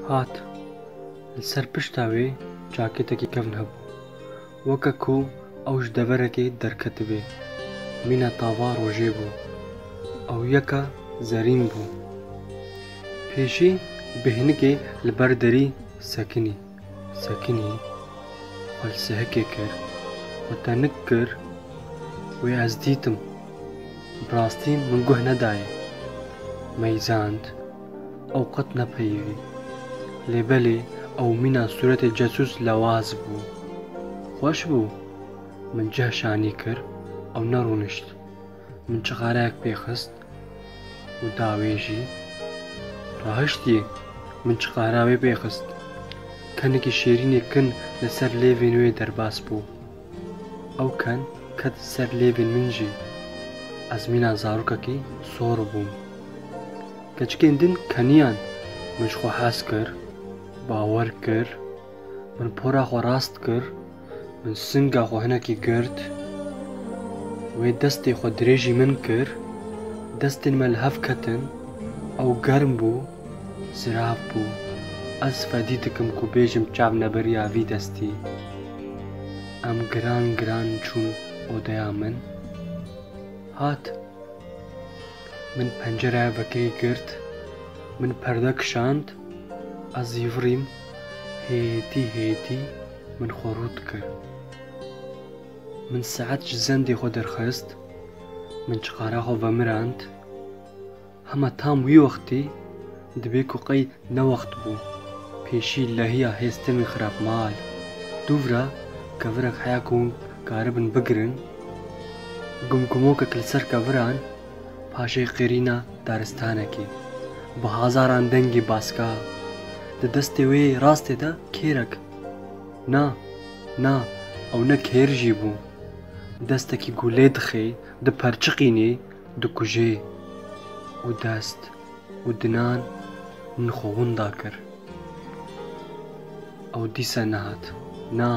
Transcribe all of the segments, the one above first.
هات لەسەر پشتا وێ جاکێتێکی کەون هەبوو وەکە کۆ ئەوش دەڤەرێکی دەرکەتبێ مینە تاوا ڕۆژێ بوو ئەو یەکە زەرین بوو پێشی بهێنکێ لەبەر دەری سەکنی فەلسەهەکێ کرد وەتەنک کرد وێ ئەس دیتم بڕاستی من گوه نەدایە مەیزاند ئەو قەت نەپەیوی لێبەلێ ئەو مینە سوورەتێ جەسوس لەواز بوو خۆش بوو من جەهشانی کرد ئەو نەڕوونشت من چغارەیەک پێخست و داوێژی ڕاهشتی من چغاراوێ پێخست کەنێکی شێرینێ کن لەسەر لێڤێن وێ دەرباس بوو ئەو کەن کەت سەر لێڤێن منژی ئەس مینە زارۆکەکی سۆڕ بووم کەچکێندن کەنیان منش خۆ حەز کرد باوەڕ کرد من پۆرا خۆ ڕاست کرد من سنگا خۆ هەنێکی گرت وێ دەستێ خۆ درێژی من کرد دەستên me li hev ketin ew germ bû zirav bû ez fedî dikim ku bêjim çavneberiya vî destî em giran giran çûn odeya min hat min pencereya vekirî girt min perde kişand ez jî virîm hêtî min xwe rût kir min saet ji zendê xwe derxist min çiqara xwe vemirand hema tam wî wextê dibê ku qey ne wext bû pêşî lehiya hêstin min xirab mal dûvra kevirek heya ku hûn karibin bigirin gumgumokek li ser keviran paşê qêrîna daristanekê bi hezaran dengê baska di destê wê rastê de kêrek na ew ne kêr jî bû destekî gûlê dixê diperçiqînê dikujê û dest û dinan min xwe winda kir ew dîsa nehat na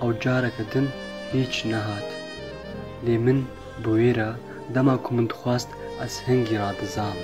ew careke din hîç nehat lê min bi wê re dema ku min dixwast ez hingî radizam